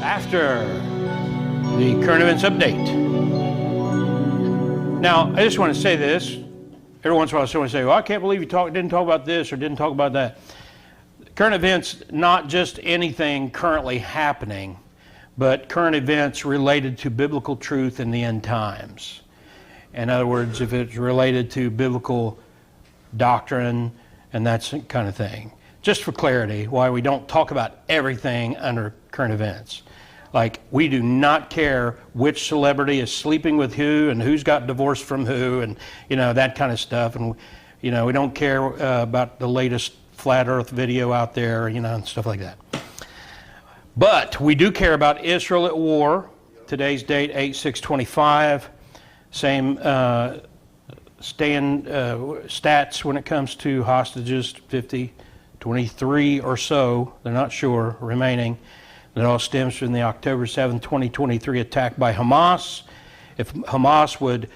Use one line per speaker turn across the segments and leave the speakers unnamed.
after the current events update. Now, I just want to say this. Every once in a while, someone will say, well, I can't believe you didn't talk about this or didn't talk about that. Current events, not just anything currently happening, but current events related to biblical truth in the end times. In other words, if it's related to biblical doctrine and that kind of thing. Just for clarity, why we don't talk about everything under current events. Like, we do not care which celebrity is sleeping with who and who's got divorced from who and, that kind of stuff. And, we don't care about the latest flat earth video out there, and stuff like that. But we do care about Israel at war. Today's date, 8/6/25. Same stats when it comes to hostages, 50, 23 or so, they're not sure, remaining. It all stems from the October 7, 2023 attack by Hamas. If Hamas would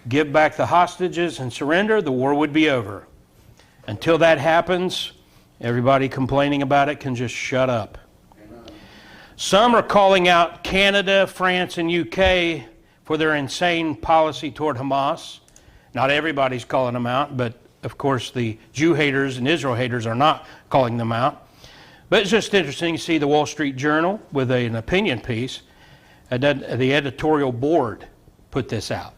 give back the hostages and surrender, the war would be over. Until that happens, everybody complaining about it can just shut up. Some are calling out Canada, France, and UK for their insane policy toward Hamas. Not everybody's calling them out, but of course the Jew haters and Israel haters are not calling them out. But it's just interesting to see the Wall Street Journal with an opinion piece. The editorial board put this out.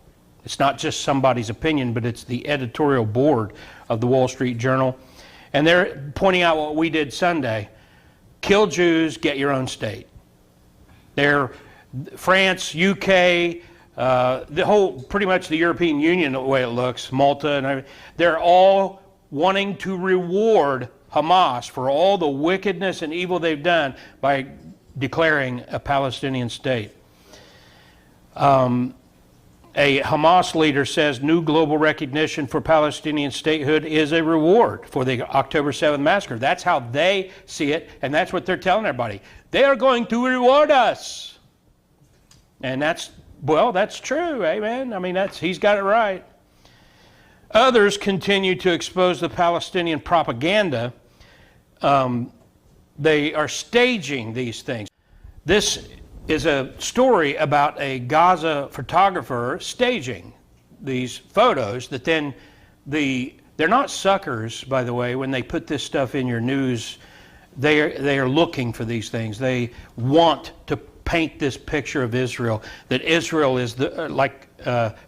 It's not just somebody's opinion, but it's the editorial board of the Wall Street Journal. And they're pointing out what we did Sunday. Kill Jews, get your own state. They're France, UK, pretty much the European Union, the way it looks, Malta, and everything, they're all wanting to reward Hamas for all the wickedness and evil they've done by declaring a Palestinian state. A Hamas leader says new global recognition for Palestinian statehood is a reward for the October 7th massacre. That's how they see it, and that's what they're telling everybody. They are going to reward us. And that's true, amen. I mean, he's got it right. Others continue to expose the Palestinian propaganda. They are staging these things. This is a story about a Gaza photographer staging these photos that then they're not suckers, by the way, when they put this stuff in your news. They are looking for these things. They want to paint this picture of Israel, that Israel is like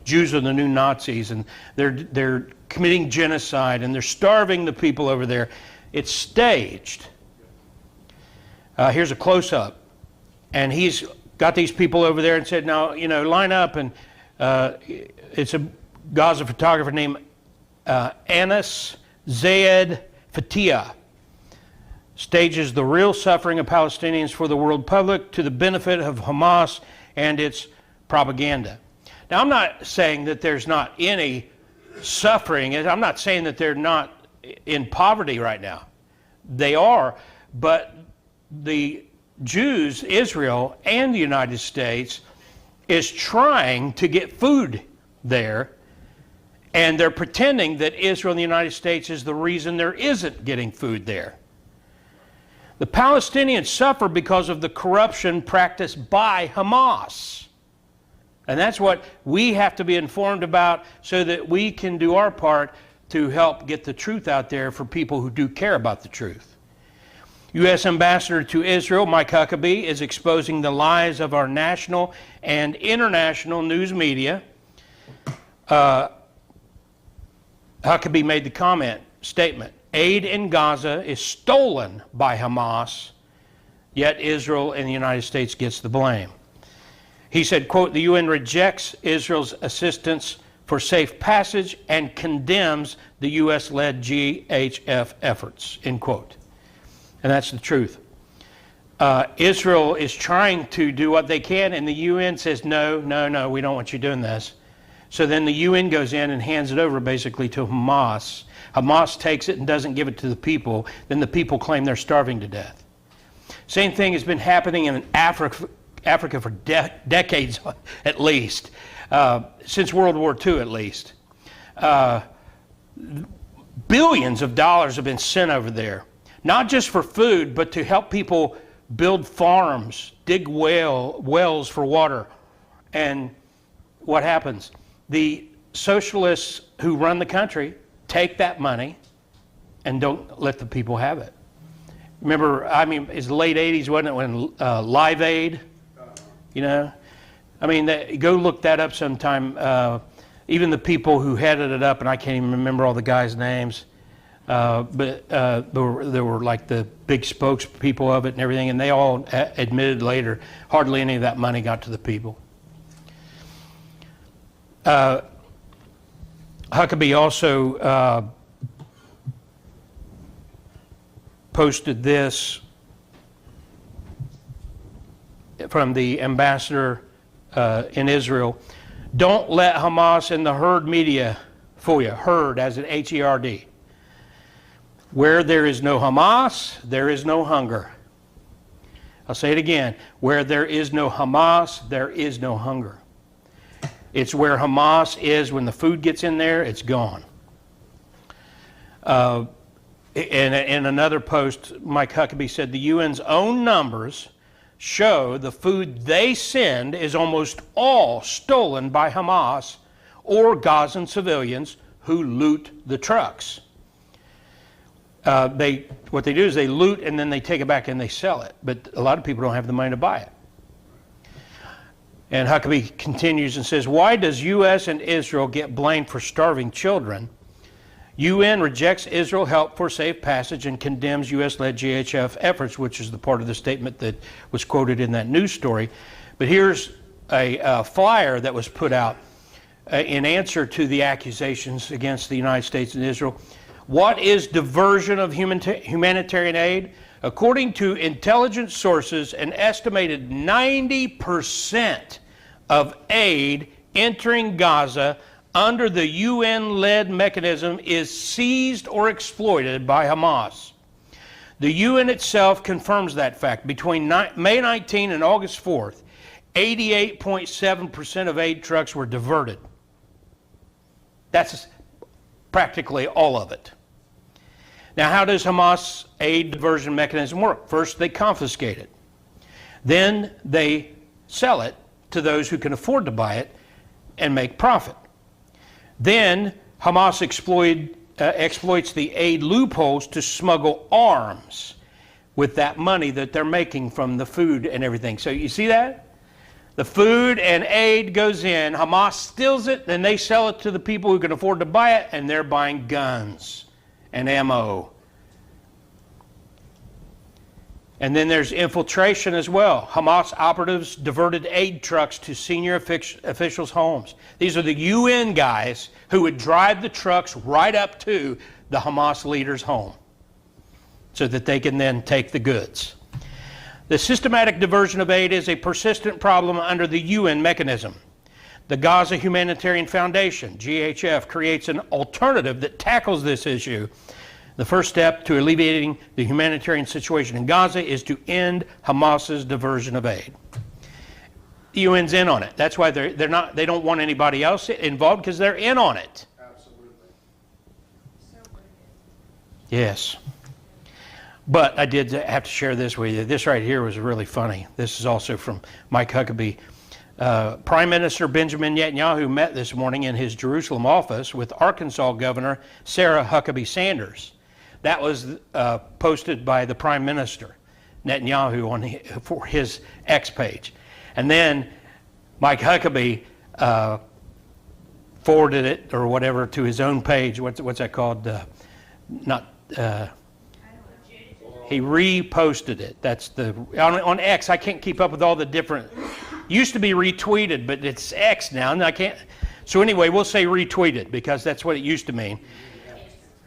Jews are the new Nazis, and they're committing genocide, and they're starving the people over there. It's staged. Here's a close-up. And he's got these people over there and said, now, line up. And it's a Gaza photographer named Anas Zayed Fatia. Stages the real suffering of Palestinians for the world public to the benefit of Hamas and its propaganda. Now, I'm not saying that there's not any suffering. I'm not saying that they're not in poverty right now. They are, but the Jews, Israel, and the United States is trying to get food there, and they're pretending that Israel and the United States is the reason there isn't getting food there. The Palestinians suffer because of the corruption practiced by Hamas. And that's what we have to be informed about so that we can do our part to help get the truth out there for people who do care about the truth. U.S. Ambassador to Israel, Mike Huckabee, is exposing the lies of our national and international news media. Huckabee made the statement, aid in Gaza is stolen by Hamas, yet Israel and the United States gets the blame. He said, quote, the UN rejects Israel's assistance for safe passage and condemns the U.S.-led GHF efforts, end quote. And that's the truth. Israel is trying to do what they can, and the UN says, no, we don't want you doing this. So then the UN goes in and hands it over basically to Hamas. Hamas takes it and doesn't give it to the people. Then the people claim they're starving to death. Same thing has been happening in Africa for decades at least, since World War II at least. Billions of dollars have been sent over there, not just for food, but to help people build farms, dig wells for water. And what happens? The socialists who run the country take that money and don't let the people have it. Remember, I mean, it's the late 80s, wasn't it, when Live Aid, you know? I mean, go look that up sometime. Even the people who headed it up, and I can't even remember all the guys' names, but there were like the big spokespeople of it and everything, and they all admitted later hardly any of that money got to the people. Huckabee also posted this from the ambassador in Israel. Don't let Hamas and the herd media fool you. Herd as in H-E-R-D. Where there is no Hamas, there is no hunger. I'll say it again. Where there is no Hamas, there is no hunger. It's where Hamas is. When the food gets in there, it's gone. In another post, Mike Huckabee said the UN's own numbers show the food they send is almost all stolen by Hamas or Gazan civilians who loot the trucks. What they do is they loot and then they take it back and they sell it. But a lot of people don't have the money to buy it. And Huckabee continues and says, why does U.S. and Israel get blamed for starving children? UN rejects Israel help for safe passage and condemns U.S.-led GHF efforts, which is the part of the statement that was quoted in that news story. But here's a flyer that was put out in answer to the accusations against the United States and Israel. What is diversion of humanitarian aid? According to intelligence sources, an estimated 90% of aid entering Gaza under the UN-led mechanism is seized or exploited by Hamas. The UN itself confirms that fact. Between May 19 and August 4th, 88.7% of aid trucks were diverted. That's practically all of it. Now, how does Hamas aid diversion mechanism work? First, they confiscate it. Then they sell it to those who can afford to buy it and make profit. Then Hamas exploits the aid loopholes to smuggle arms with that money that they're making from the food and everything. So you see that? The food and aid goes in, Hamas steals it, then they sell it to the people who can afford to buy it, and they're buying guns and ammo. And then there's infiltration as well. Hamas operatives diverted aid trucks to senior officials' homes. These are the UN guys who would drive the trucks right up to the Hamas leader's home so that they can then take the goods. The systematic diversion of aid is a persistent problem under the UN mechanism. The Gaza Humanitarian Foundation, GHF, creates an alternative that tackles this issue. The first step to alleviating the humanitarian situation in Gaza is to end Hamas's diversion of aid. The UN's in on it. That's why they don't want anybody else involved, because they're in on it.
Absolutely.
Yes. But I did have to share this with you. This right here was really funny. This is also from Mike Huckabee. Prime Minister Benjamin Netanyahu met this morning in his Jerusalem office with Arkansas Governor Sarah Huckabee Sanders. That was posted by the Prime Minister Netanyahu for his X page. And then Mike Huckabee forwarded it or whatever to his own page. What's that called? He reposted it. That's on X. I can't keep up with all the different. Used to be retweeted, but it's X now, and I can't. So anyway, we'll say retweeted because that's what it used to mean.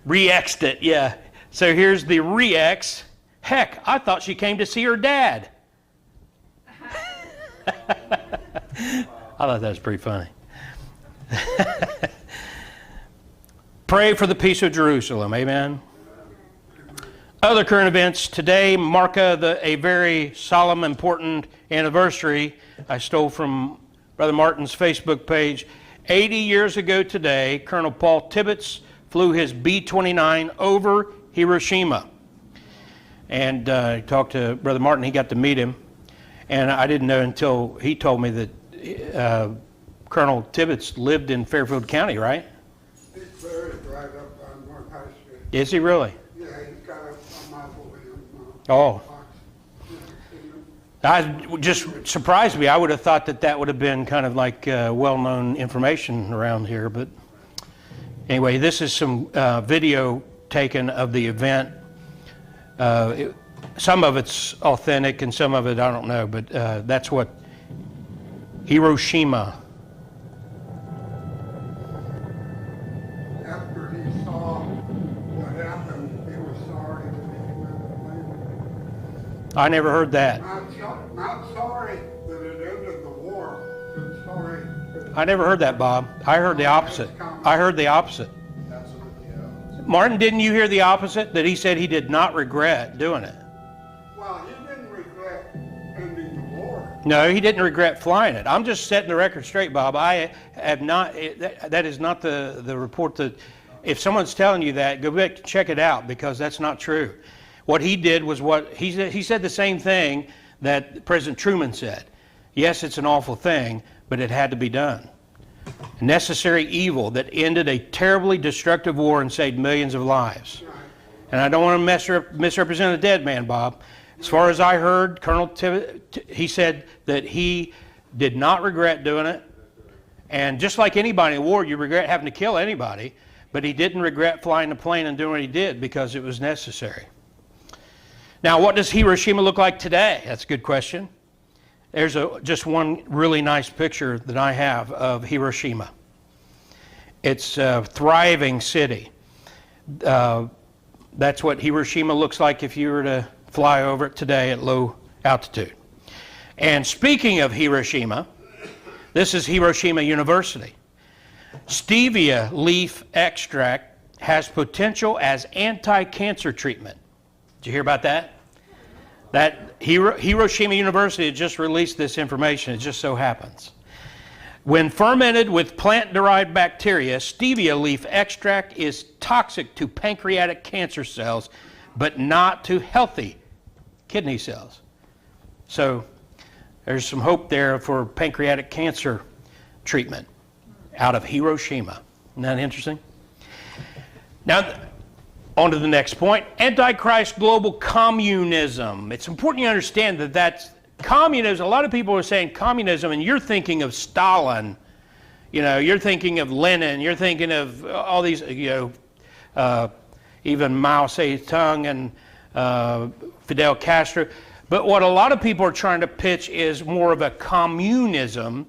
Re-X'd it, yeah. So here's the re-X. Heck, I thought she came to see her dad. I thought that was pretty funny. Pray for the peace of Jerusalem, amen. Other current events today mark a very solemn, important anniversary. I stole from Brother Martin's Facebook page. 80 years ago today, Colonel Paul Tibbets flew his B-29 over Hiroshima. and talked to Brother Martin. He got to meet him, and I didn't know until he told me that Colonel Tibbets lived in Fairfield County, right?
He's buried right up on North High Street.
Is he really?
Yeah, he's got a Bible with him.
Oh. That just surprised me. I would have thought that that would have been kind of like well-known information around here. But anyway, this is some video taken of the event. Some of it's authentic and some of it I don't know, but that's what Hiroshima.
After he saw what happened, he was sorry that he went to
I never heard that.
Not sorry that it ended the war, but sorry.
I never heard that, Bob. I heard the opposite. I heard the opposite. Martin, didn't you hear the opposite? That he said he did not regret doing it.
Well, he didn't regret ending the war.
No, he didn't regret flying it. I'm just setting the record straight, Bob. I have not, that is not the report that, if someone's telling you that, go back and check it out, because that's not true. What he did was what, he said the same thing that President Truman said. Yes, it's an awful thing, but it had to be done. A necessary evil that ended a terribly destructive war and saved millions of lives. And I don't want to misrepresent a dead man, Bob. As far as I heard, Colonel Tibbets, he said that he did not regret doing it. And just like anybody in war, you regret having to kill anybody, but he didn't regret flying the plane and doing what he did because it was necessary. Now, what does Hiroshima look like today? That's a good question. There's just one really nice picture that I have of Hiroshima. It's a thriving city. That's what Hiroshima looks like if you were to fly over it today at low altitude. And speaking of Hiroshima, this is Hiroshima University. Stevia leaf extract has potential as anti-cancer treatment. Did you hear about that? That Hiroshima University had just released this information. It just so happens. When fermented with plant-derived bacteria, stevia leaf extract is toxic to pancreatic cancer cells, but not to healthy kidney cells. So there's some hope there for pancreatic cancer treatment out of Hiroshima. Isn't that interesting? Now, on to the next point, Antichrist global communism. It's important you understand that that's communism. A lot of people are saying communism, and you're thinking of Stalin. You know, you're thinking of Lenin. You're thinking of all these, even Mao Zedong and Fidel Castro. But what a lot of people are trying to pitch is more of a communism,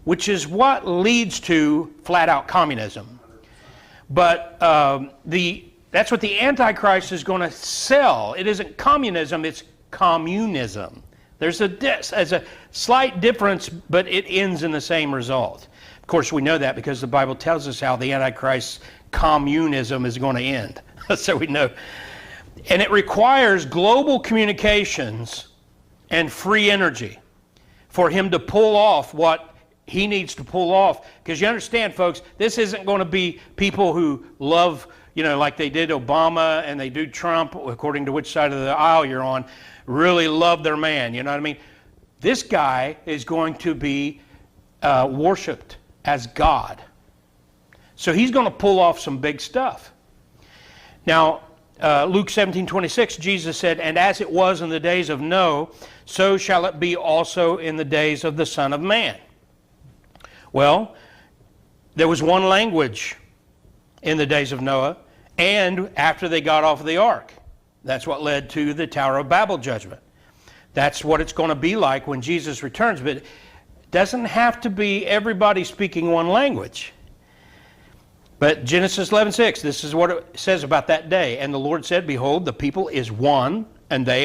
which is what leads to flat-out communism. But that's what the Antichrist is going to sell. It isn't communism, it's communism. There's a slight difference, but it ends in the same result. Of course, we know that because the Bible tells us how the Antichrist's communism is going to end. So we know. And it requires global communications and free energy for him to pull off what he needs to pull off. Because you understand, folks, this isn't going to be people who love, like they did Obama and they do Trump, according to which side of the aisle you're on, really love their man, you know what I mean? This guy is going to be worshipped as God. So he's going to pull off some big stuff. Now, Luke 17:26, Jesus said, "And as it was in the days of Noah, so shall it be also in the days of the Son of Man." Well, there was one language in the days of Noah, and after they got off of the ark. That's what led to the Tower of Babel judgment. That's what it's going to be like when Jesus returns, but it doesn't have to be everybody speaking one language. But Genesis 11:6, this is what it says about that day. "And the Lord said, Behold, the people is one, and they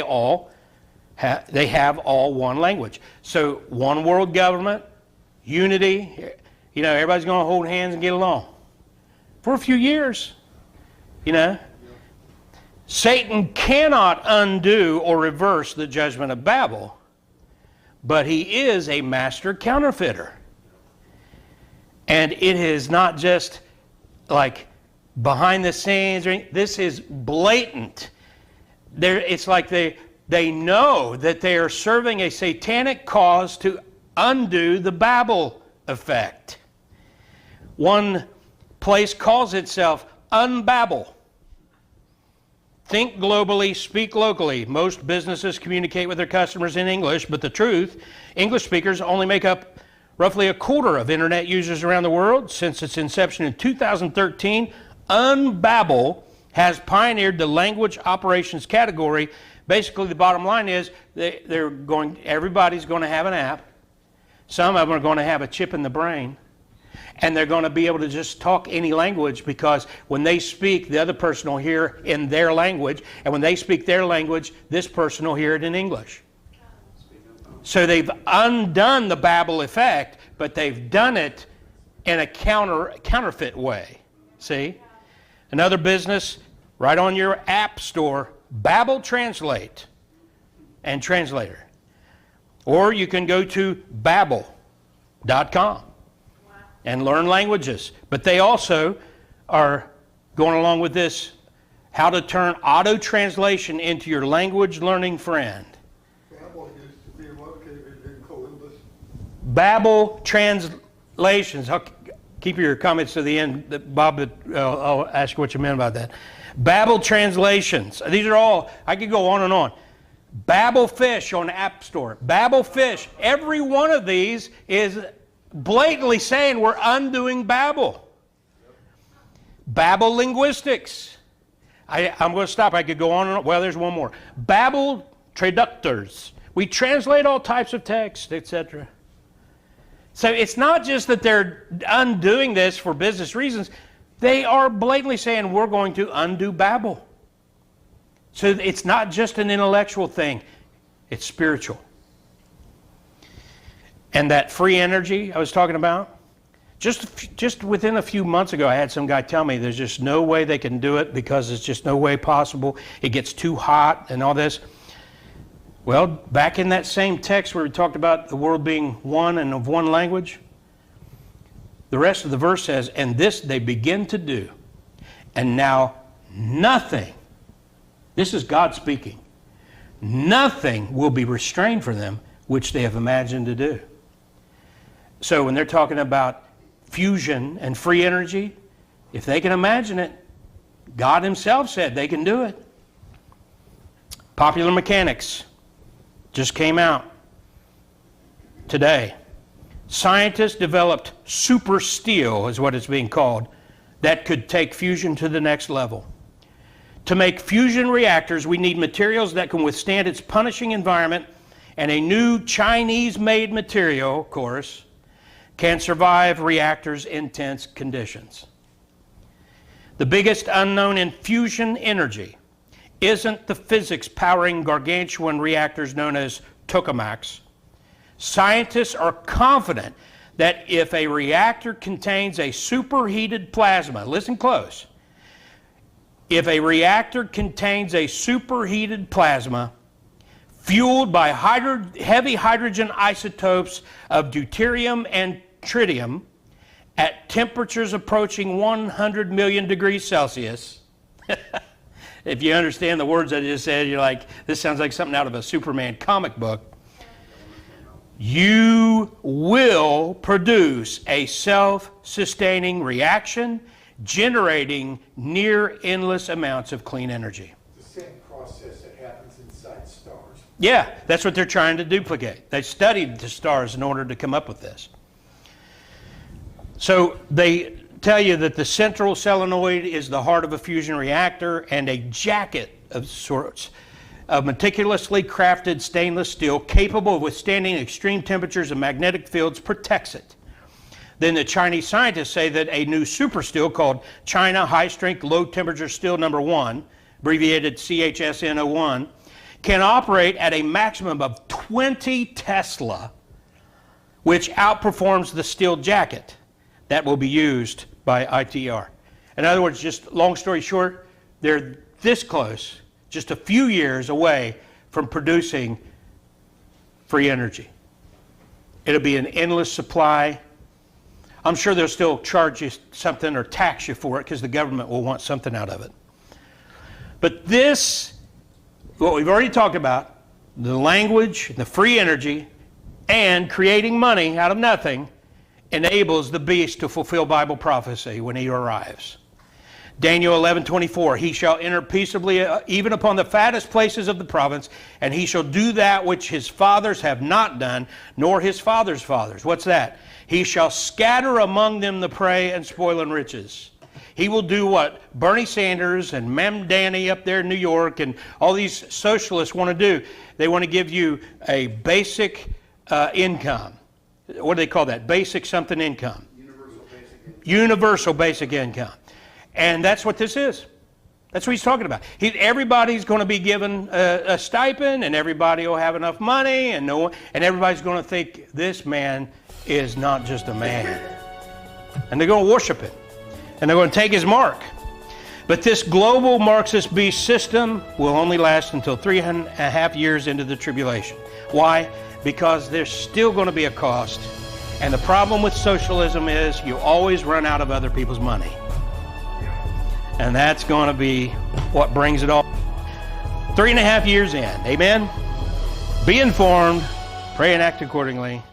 have all one language." So one world government, unity, everybody's going to hold hands and get along. For a few years, Satan cannot undo or reverse the judgment of Babel, but he is a master counterfeiter. And it is not just like behind the scenes. This is blatant. it's like they know that they are serving a satanic cause to undo the Babel effect. One place calls itself Unbabel. Think globally, speak locally. Most businesses communicate with their customers in English, but the truth, English speakers only make up roughly a quarter of internet users around the world. Since its inception in 2013, Unbabel has pioneered the language operations category. Basically, the bottom line is everybody's going to have an app. Some of them are going to have a chip in the brain. And they're going to be able to just talk any language, because when they speak, the other person will hear in their language. And when they speak their language, this person will hear it in English. So they've undone the Babel effect, but they've done it in a counterfeit way. See? Another business right on your app store, Babel Translate and Translator. Or you can go to Babel.com. and learn languages. But they also are going along with this, how to turn auto-translation into your language learning friend.
Babel used to be located in Columbus.
Babel translations. I'll keep your comments to the end, Bob. I'll ask you what you meant about that. Babel translations. These are all, I could go on and on. Babel Fish on the App Store. Babel Fish. Every one of these is blatantly saying we're undoing Babel. Babel linguistics. I'm going to stop. I could go on and on. Well, there's one more. Babel traductors. We translate all types of text, etc. So it's not just that they're undoing this for business reasons. They are blatantly saying we're going to undo Babel. So it's not just an intellectual thing. It's spiritual. And that free energy I was talking about, just within a few months ago, I had some guy tell me there's just no way they can do it because it's just no way possible. It gets too hot and all this. Well, back in that same text where we talked about the world being one and of one language, the rest of the verse says, and this they begin to do, and now nothing, this is God speaking, nothing will be restrained from them which they have imagined to do. So when they're talking about fusion and free energy, if they can imagine it, God himself said they can do it. Popular Mechanics just came out today. Scientists developed super steel, is what it's being called, that could take fusion to the next level. To make fusion reactors, we need materials that can withstand its punishing environment, and a new Chinese-made material, of course, can survive reactors' intense conditions. The biggest unknown in fusion energy isn't the physics powering gargantuan reactors known as tokamaks. Scientists are confident that if a reactor contains a superheated plasma, listen close, if a reactor contains a superheated plasma fueled by heavy hydrogen isotopes of deuterium and tritium at temperatures approaching 100 million degrees Celsius. If you understand the words I just said, you're like, this sounds like something out of a Superman comic book. You will produce a self-sustaining reaction generating near endless amounts of clean energy.
The same process that happens inside stars.
Yeah, that's what they're trying to duplicate. They studied the stars in order to come up with this. So they tell you that the central solenoid is the heart of a fusion reactor, and a jacket of sorts of meticulously crafted stainless steel capable of withstanding extreme temperatures and magnetic fields protects it. Then the Chinese scientists say that a new super steel called China High Strength Low Temperature Steel No. 1, abbreviated CHSN01, can operate at a maximum of 20 Tesla, which outperforms the steel jacket that will be used by ITR. In other words, just long story short, they're this close, just a few years away from producing free energy. It'll be an endless supply. I'm sure they'll still charge you something or tax you for it because the government will want something out of it. But this what we've already talked about, the language, the free energy, and creating money out of nothing, enables the beast to fulfill Bible prophecy when he arrives. Daniel 11:24, he shall enter peaceably even upon the fattest places of the province, and he shall do that which his fathers have not done, nor his fathers' fathers. What's that? He shall scatter among them the prey and spoil riches. He will do what Bernie Sanders and Mem Danny up there in New York and all these socialists want to do. They want to give you a basic income. What do they call that? Basic something income. Universal basic income. And that's what this is. That's what he's talking about. Everybody's going to be given a stipend, and everybody will have enough money, and everybody's going to think this man is not just a man. And they're going to worship him. And they're going to take his mark. But this global Marxist beast system will only last until 3.5 years into the tribulation. Why? Because there's still going to be a cost. And the problem with socialism is you always run out of other people's money. And that's going to be what brings it all. 3.5 years in. Amen? Be informed. Pray and act accordingly.